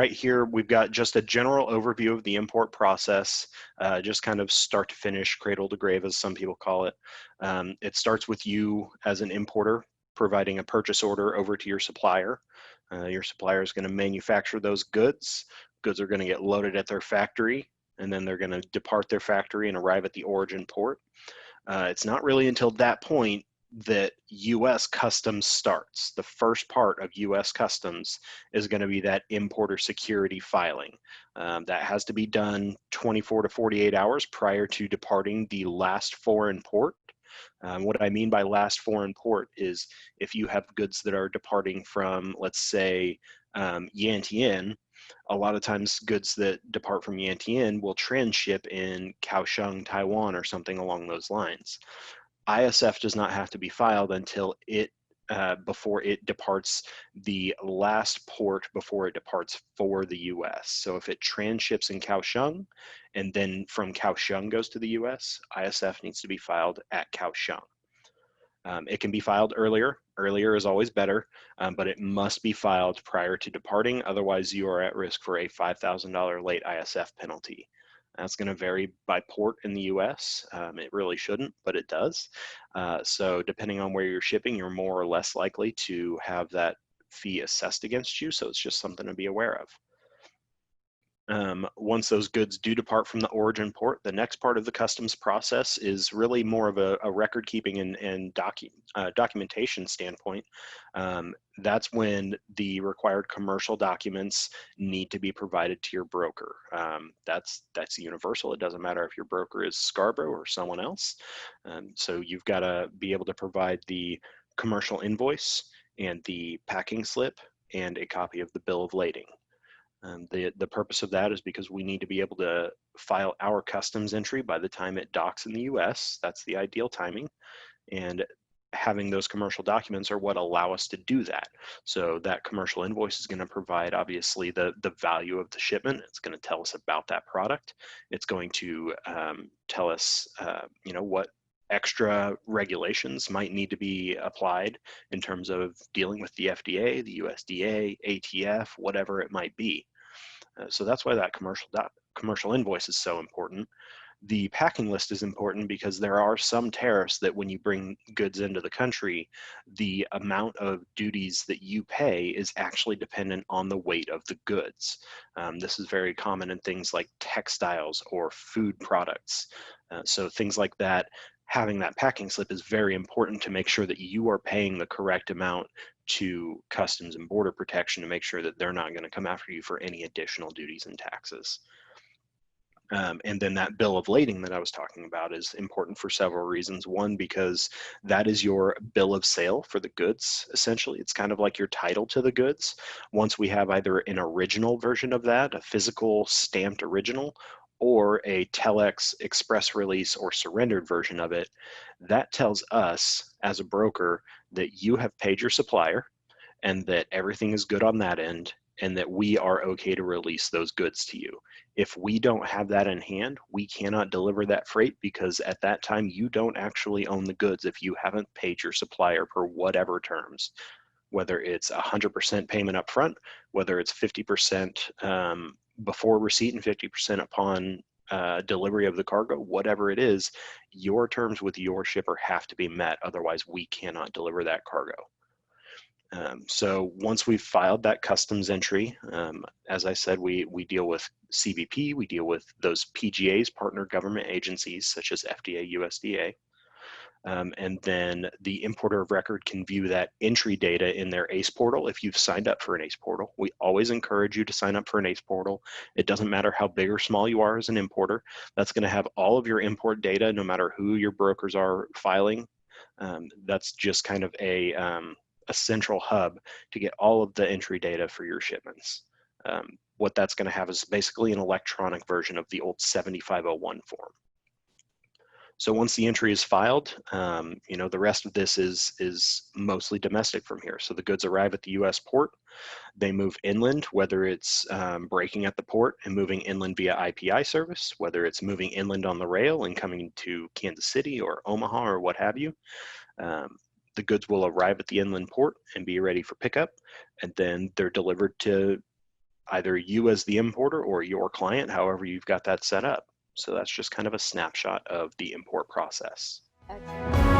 right here, we've got just a general overview of the import process, just kind of start to finish, cradle to grave, as some people call it. It starts with you as an importer providing a purchase order over to your supplier. Your supplier is going to manufacture those goods. Goods are going to get loaded at their factory, and then they're going to depart their factory and arrive at the origin port. It's not really until that point that U.S. Customs starts. The first part of U.S. Customs is going to be that importer security filing. That has to be done 24 to 48 hours prior to departing the last foreign port. What I mean by last foreign port is if you have goods that are departing from, let's say, Yantian, a lot of times goods that depart from Yantian will transship in Kaohsiung, Taiwan, or something along those lines. ISF does not have to be filed until it before it departs the last port before it departs for the US. So if it transships in Kaohsiung and then from Kaohsiung goes to the US, ISF needs to be filed at Kaohsiung. It can be filed earlier. Earlier is always better, but it must be filed prior to departing. Otherwise, you are at risk for a $5,000 late ISF penalty. That's going to vary by port in the US. It really shouldn't, but it does. So depending on where you're shipping, you're more or less likely to have that fee assessed against you. So it's just something to be aware of. Once those goods do depart from the origin port, the next part of the customs process is really more of a record keeping and documentation standpoint. That's when the required commercial documents need to be provided to your broker. That's universal. It doesn't matter if your broker is Scarborough or someone else. So you've got to be able to provide the commercial invoice and the packing slip and a copy of the bill of lading. The purpose of that is because we need to be able to file our customs entry by the time it docks in the US. That's the ideal timing. And having those commercial documents are what allow us to do that. So that commercial invoice is going to provide obviously the value of the shipment. It's going to tell us about that product. It's going to tell us what extra regulations might need to be applied in terms of dealing with the FDA, the USDA, ATF, whatever it might be. So that's why that commercial invoice is so important. The packing list is important because there are some tariffs that when you bring goods into the country, the amount of duties that you pay is actually dependent on the weight of the goods. This is very common in things like textiles or food products. So things like that, having that packing slip is very important to make sure that you are paying the correct amount to Customs and Border Protection to make sure that they're not going to come after you for any additional duties and taxes. And then that bill of lading that I was talking about is important for several reasons. One, because that is your bill of sale for the goods, essentially. It's kind of like your title to the goods. Once we have either an original version of that, a physical stamped original, or a telex express release or surrendered version of it, that tells us as a broker that you have paid your supplier and that everything is good on that end and that we are okay to release those goods to you. If we don't have that in hand, we cannot deliver that freight because at that time you don't actually own the goods if you haven't paid your supplier per whatever terms, whether it's 100% payment up front, whether it's 50% before receipt and 50% upon delivery of the cargo, whatever it is, your terms with your shipper have to be met. Otherwise, we cannot deliver that cargo. So once we've filed that customs entry, as I said, we deal with CBP, we deal with those PGAs, partner government agencies such as FDA, USDA. And then the importer of record can view that entry data in their ACE portal if you've signed up for an ACE portal. We always encourage you to sign up for an ACE portal. It doesn't matter how big or small you are as an importer. That's going to have all of your import data, no matter who your brokers are filing. That's just kind of a central hub to get all of the entry data for your shipments. What that's going to have is basically an electronic version of the old 7501 form. So once the entry is filed, the rest of this is mostly domestic from here. So the goods arrive at the US port, they move inland, whether it's breaking at the port and moving inland via IPI service, whether it's moving inland on the rail and coming to Kansas City or Omaha or what have you. The goods will arrive at the inland port and be ready for pickup, and then they're delivered to either you as the importer or your client, however you've got that set up. So that's just kind of a snapshot of the import process. Excellent.